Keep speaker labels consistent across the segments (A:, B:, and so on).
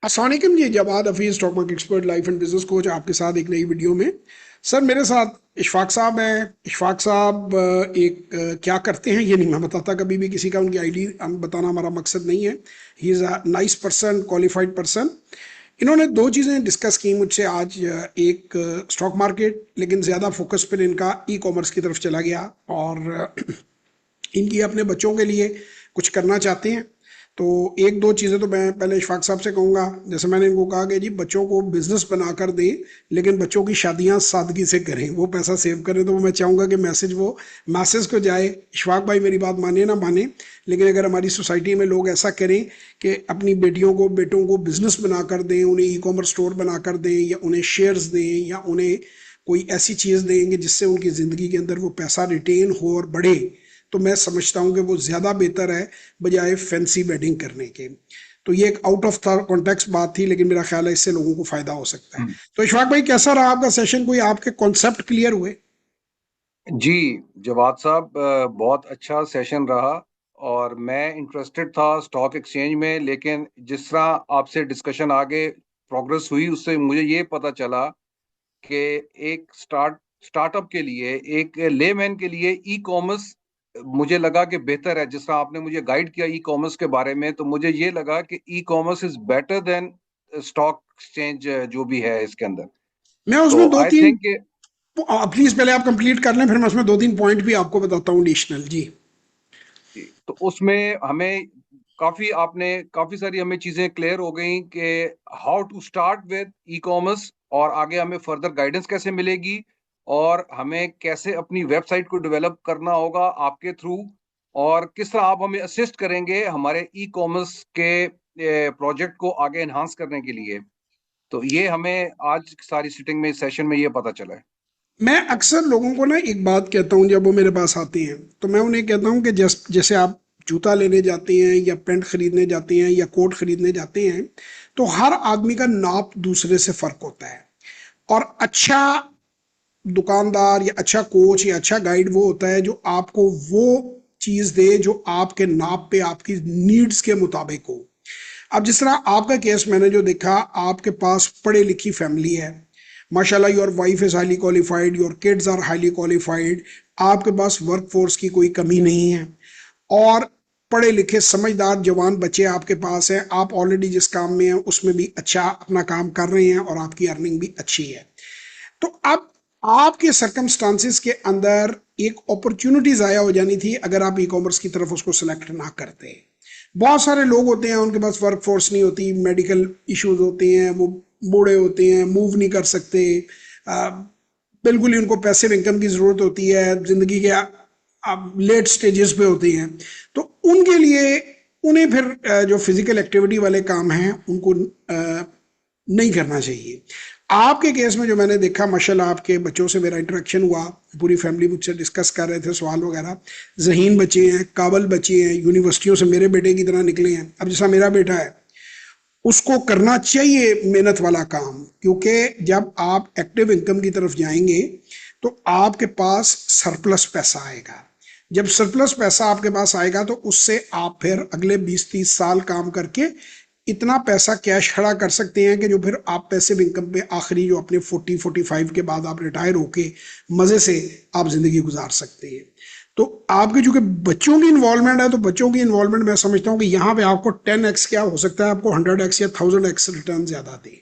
A: अस्सलाम वालेकुम जी, Jawad Hafeez, stock market expert, life and business coach, आपके साथ एक नई वीडियो में। सर, मेरे साथ इशफाक साहब हैं। इशफाक साहब क्या करते हैं ये नहीं मैं बताता कभी भी किसी का, उनकी आईडी बताना हमारा मकसद नहीं है। He is a nice person, qualified person. इन्होंने दो चीज़ें डिस्कस की मुझसे आज। एक स्टॉक मार्केट, लेकिन ज़्यादा फोकस पर इनका ई कॉमर्स की तरफ चला गया। और इनकी अपने बच्चों के लिए कुछ करना चाहते हैं। तो एक दो चीज़ें तो मैं पहले इशफाक साहब से कहूँगा। जैसे मैंने इनको कहा कि जी बच्चों को बिजनेस बनाकर दें, लेकिन बच्चों की शादियाँ सादगी से करें, वो पैसा सेव करें। तो मैं चाहूँगा कि मैसेज को जाए। इशफाक भाई मेरी बात माने ना माने, लेकिन अगर हमारी सोसाइटी में लोग ऐसा करें कि अपनी बेटियों को बेटों को बिजनेस बनाकर दें, उन्हें ई कॉमर्स स्टोर बनाकर दें, या उन्हें शेयर्स दें, या उन्हें कोई ऐसी चीज़ देंगे जिससे उनकी ज़िंदगी के अंदर वो पैसा रिटेन हो और बढ़े, तो मैं समझता हूँ कि वो ज़्यादा बेहतर है बजाय फैंसी वेडिंग करने के। तो ये एक आउट ऑफ कॉन्टेक्स्ट बात थी, लेकिन मेरा ख्याल है इससे लोगों को फ़ायदा हो सकता है।
B: हम्म।
A: तो इशफाक भाई, कैसा रहा आपका सेशन? कोई आपके कॉन्सेप्ट क्लियर हुए?
B: जी, जवाद साहब, बहुत अच्छा सेशन रहा। और मैं इंटरेस्टेड था स्टॉक एक्सचेंज में, लेकिन जिस तरह आपसे डिस्कशन आगे प्रोग्रेस हुई उससे मुझे ये पता चला कि एक स्टार्टअप के लिए, एक लेमैन के लिए ई कॉमर्स मुझे लगा कि बेहतर है। जिस तरह आपने मुझे गाइड किया ई कॉमर्स के बारे में, तो मुझे ये लगा कि e commerce is better than stock exchange जो भी है इसके अंदर।
A: मैं
B: तो
A: उसमें दो
B: आई
A: तीन
B: थिंक
A: प्लीज पहले आप कंप्लीट कर लें, फिर मैं उसमें दो तीन पॉइंट भी आपको बताता हूँ एडिशनल जी।
B: तो उसमें हमें काफी सारी हमें चीजें क्लियर हो गई कि how to start with e commerce, और आगे हमें फर्दर गाइडेंस कैसे मिलेगी, और हमें कैसे अपनी वेबसाइट को डेवलप करना होगा आपके थ्रू, और किस तरह आप हमें असिस्ट करेंगे हमारे ई कॉमर्स के प्रोजेक्ट को आगे एनहांस करने के लिए। तो ये हमें आज सारी सिटिंग में, सेशन में ये पता चला है।
A: मैं अक्सर लोगों को ना एक बात कहता हूँ, जब वो मेरे पास आते हैं तो मैं उन्हें कहता हूँ कि जैसे आप जूता लेने जाते हैं, या पैंट खरीदने जाते हैं, या कोट खरीदने जाते हैं, तो हर आदमी का नाप दूसरे से फर्क होता है। और अच्छा दुकानदार या अच्छा कोच या अच्छा गाइड वो होता है जो आपको वो चीज दे जो आपके नाप पे, आपकी नीड्स के मुताबिक हो। अब जिस तरह आपका केस मैंने जो देखा, आपके पास पढ़ी लिखी फैमिली है, माशाल्लाह, your wife is highly qualified, your kids are highly qualified, आपके पास वर्क फोर्स की कोई कमी नहीं है, और पढ़े लिखे समझदार जवान बच्चे आपके पास हैं। आप ऑलरेडी जिस काम में हैं उसमें भी अच्छा अपना काम कर रहे हैं, और आपकी अर्निंग भी अच्छी है। तो अब आपके सर्कमस्टांसिस के अंदर एक अपॉर्चुनिटी ज़ाया हो जानी थी अगर आप ई कॉमर्स की तरफ उसको सिलेक्ट ना करते। बहुत सारे लोग होते हैं, उनके पास वर्क फोर्स नहीं होती, मेडिकल इश्यूज होते हैं, वो बूढ़े होते हैं, मूव नहीं कर सकते, आ, बिल्कुल ही उनको पैसिव इनकम की ज़रूरत होती है, ज़िंदगी के लेट स्टेजेस पे होती हैं। तो उनके लिए उन्हें फिर जो फिजिकल एक्टिविटी वाले काम हैं उनको नहीं करना चाहिए। आपके केस में जो मैंने देखा, माशाल्लाह, आपके बच्चों से मेरा इंटरेक्शन हुआ, पूरी फैमिली मुझसे डिस्कस कर रहे थे सवाल वगैरह। जहीन बच्चे हैं, काबल बच्चे हैं, यूनिवर्सिटियों से मेरे बेटे की तरह निकले हैं। अब जैसा मेरा बेटा है, उसको करना चाहिए मेहनत वाला काम, क्योंकि जब आप एक्टिव इनकम की तरफ जाएंगे तो आपके पास सरप्लस पैसा आएगा। जब सरप्लस पैसा आपके पास आएगा तो उससे आप फिर अगले 20-30 साल काम करके इतना पैसा कैश खड़ा कर सकते हैं कि जो फिर आप पैसिव इनकम पे आखिरी जो अपने 40-45 के बाद आप रिटायर होके मज़े से आप ज़िंदगी गुजार सकते हैं। तो आपके चूंकि बच्चों की इन्वॉल्वमेंट है, तो बच्चों की इन्वॉल्वमेंट मैं समझता हूँ कि यहाँ पे आपको 10x, क्या हो सकता है आपको 100x या 1000x रिटर्न ज्यादा दे।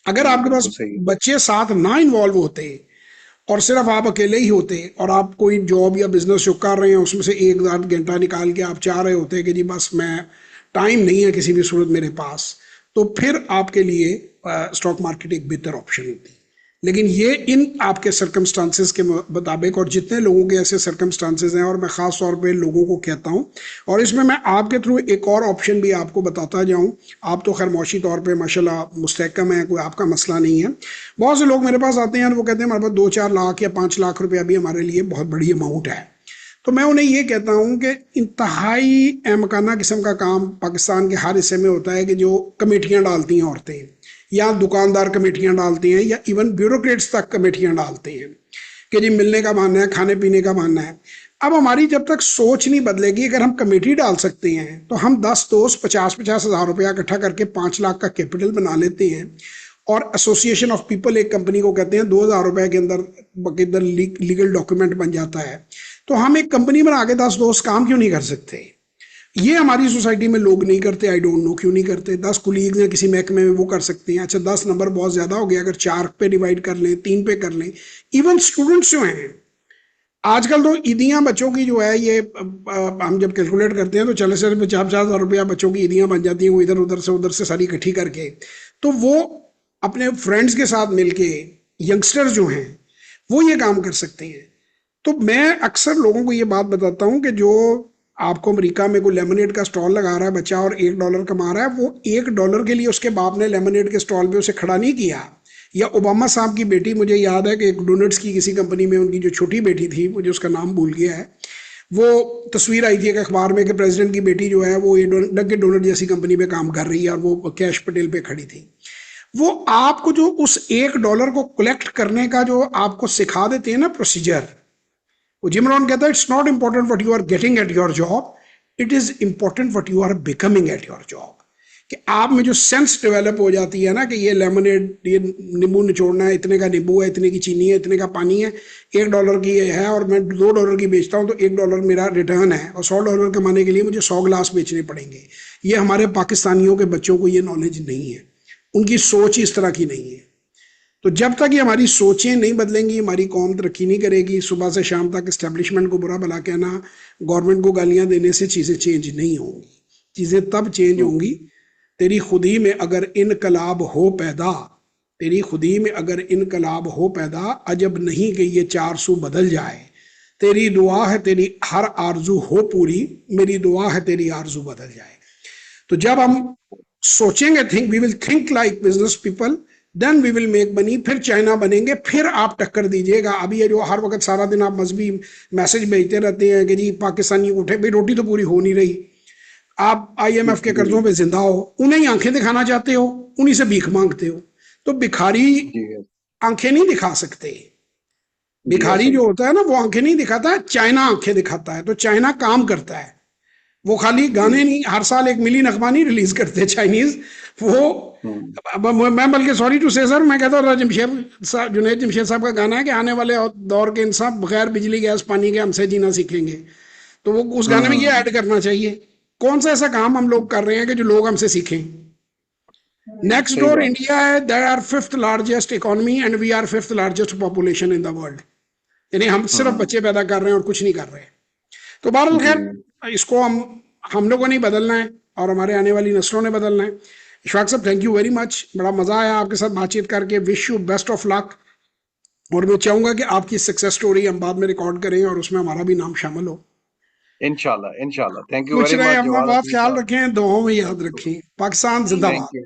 A: अगर
B: जी,
A: आपके पास
B: बिल्कुल सही।
A: बच्चे साथ ना इन्वॉल्व होते और सिर्फ आप अकेले ही होते, और आप कोई जॉब या बिजनेस जो कर रहे हैं उसमें से एक आध घंटा निकाल के आप चाह रहे होते कि जी बस मैं, टाइम नहीं है किसी भी सूरत मेरे पास, तो फिर आपके लिए स्टॉक मार्केट एक बेहतर ऑप्शन होती। लेकिन ये इन आपके सर्कमस्टांसेस के मुताबिक, और जितने लोगों के ऐसे सर्कमस्टांसेस हैं, और मैं ख़ास तौर पे लोगों को कहता हूँ, और इसमें मैं आपके थ्रू एक और ऑप्शन भी आपको बताता जाऊँ। आप तो खैर मौशी तौर पे माशाल्लाह मुस्तहकम है, कोई आपका मसला नहीं है। बहुत से लोग मेरे पास आते हैं और वो कहते हैं हमारे पास 2-4 लाख या 5 लाख रुपया भी हमारे लिए बहुत बड़ी अमाउंट है। तो मैं उन्हें ये कहता हूँ कि इंतहाई अहमकाना किस्म का काम पाकिस्तान के हर हिस्से में होता है कि जो कमेटियाँ डालती हैं औरतें, या दुकानदार कमेटियाँ डालते हैं, या इवन ब्यूरोक्रेट्स तक कमेटियाँ डालते हैं कि जी मिलने का बहाना है, खाने पीने का बहाना है। अब हमारी जब तक सोच नहीं बदलेगी, अगर हम कमेटी डाल सकते हैं तो हम 10 दोस्त 50-50 हज़ार रुपया इकट्ठा करके 5 लाख का कैपिटल बना लेते हैं, और एसोसिएशन ऑफ पीपल एक कंपनी को कहते हैं, 2,000 रुपए के अंदर लीगल डॉक्यूमेंट बन जाता है। तो हम एक कंपनी बना के 10 दोस्त काम क्यों नहीं कर सकते? ये हमारी सोसाइटी में लोग नहीं करते, आई डोंट नो क्यों नहीं करते। 10 कुलीग हैं किसी महकमे में, वो कर सकते हैं। अच्छा 10 नंबर बहुत ज्यादा हो गया, अगर 4 पे डिवाइड कर लें, 3 पे कर लें। इवन स्टूडेंट्स जो हैं आजकल, तो ईदियां बच्चों की जो है ये हम जब कैलकुलेट करते हैं तो 40,000-50,000 रुपया बच्चों की ईदियां बन जाती हैं, वो इधर से सारी इकट्ठी करके। तो वो अपने फ्रेंड्स के साथ मिलके, यंगस्टर्स जो हैं वो ये काम कर सकते हैं। तो मैं अक्सर लोगों को ये बात बताता हूँ कि जो आपको अमेरिका में कोई लेमनेड का स्टॉल लगा रहा है बच्चा और $1 कमा रहा है, वो $1 के लिए उसके बाप ने लेमनेड के स्टॉल पे उसे खड़ा नहीं किया। या ओबामा साहब की बेटी, मुझे याद है कि एक डोनट्स की किसी कंपनी में उनकी जो छोटी बेटी थी, मुझे उसका नाम भूल गया है, वो तस्वीर आई थी एक अखबार में कि प्रेसिडेंट की बेटी जो है वो ये डंकिन डोनट जैसी कंपनी में काम कर रही है, और वो कैश पटेल पे खड़ी थी। वो आपको जो उस $1 को कलेक्ट करने का जो आपको सिखा देते हैं ना प्रोसीजर, वो जिम रॉन कहता है it's not important what you are getting at your job, it is important what you are becoming at your job. कि आप में जो सेंस डेवलप हो जाती है ना कि ये लेमनेड, ये नींबू निचोड़ना है, इतने का नींबू है, इतने की चीनी है, इतने का पानी है, $1 की ये है, और मैं $2 की बेचता हूँ तो $1 मेरा रिटर्न है, और $100 कमाने के लिए मुझे 100 गिलास बेचने पड़ेंगे। ये हमारे पाकिस्तानियों के बच्चों को ये नॉलेज नहीं है, उनकी सोच इस तरह की नहीं है। तो जब तक ये हमारी सोचें नहीं बदलेंगी, हमारी कौम तरक्की नहीं करेगी। सुबह से शाम तक इस्टेब्लिशमेंट को बुरा भला कहना, गवर्नमेंट को गालियां देने से चीज़ें चेंज नहीं होंगी। चीज़ें तब चेंज होंगी, तेरी खुदी में अगर इनकलाब हो पैदा, तेरी खुदी में अगर इनकलाब हो पैदा, अजब नहीं कि ये 400 बदल जाए। तेरी दुआ है तेरी हर आरजू हो पूरी, मेरी दुआ है तेरी आरजू बदल जाए। तो जब हम सोचेंगे, we will think like business people, then we will make money. फिर चाइना बनेंगे, फिर आप टक्कर दीजिएगा। अभी ये जो हर वक्त सारा दिन आप मजहबी मैसेज भेजते रहते हैं कि जी पाकिस्तानी उठे, भाई रोटी तो पूरी हो नहीं रही। आप IMF के कर्जों पे जिंदा हो, उन्हें ही आंखें दिखाना चाहते हो, उन्हीं से भीख मांगते हो। तो भिखारी आंखें नहीं दिखा सकते। भिखारी जो होता है ना, वो आंखें नहीं दिखाता, चाइना आंखें दिखाता है। तो चाइना काम करता है, वो खाली गाने नहीं, हर साल 1 मिलियन अखबार नहीं रिलीज करते चाइनीज। वो मैं बल्कि सॉरी टू से सर, मैं कहता हूँ जुनैद जमशेद साहब का गाना है कि आने वाले दौर के इंसान बगैर बिजली गैस पानी के हमसे जीना सीखेंगे। तो वो उस गाने में ये ऐड करना चाहिए। कौन सा ऐसा काम हम लोग कर रहे हैं कि जो लोग हमसे सीखें? नेक्स्ट डोर इंडिया है, that are 5th largest economy and we are 5th largest population in the world. यानी हम सिर्फ बच्चे पैदा कर रहे हैं और कुछ नहीं कर रहे। तो बहरहाल खैर, इसको हम लोगों ने बदलना है और हमारे आने वाली नस्लों ने बदलना है। इशफाक साहब, थैंक यू वेरी मच, बड़ा मजा आया आपके साथ बातचीत करके। Wish you best of luck, और मैं चाहूंगा कि आपकी सक्सेस स्टोरी हम बाद में रिकॉर्ड करें और उसमें हमारा भी नाम शामिल हो।
B: इंशाल्लाह इंशाल्लाह। थैंक यू
A: कुछ
B: वेरी
A: रहे,
B: मच
A: अपना
B: जवाद
A: बहुत
B: अजीम
A: ख्याल
B: साहब।
A: रखें, दुआओं में याद रखें। पाकिस्तान जिंदाबाद।
B: Thank you.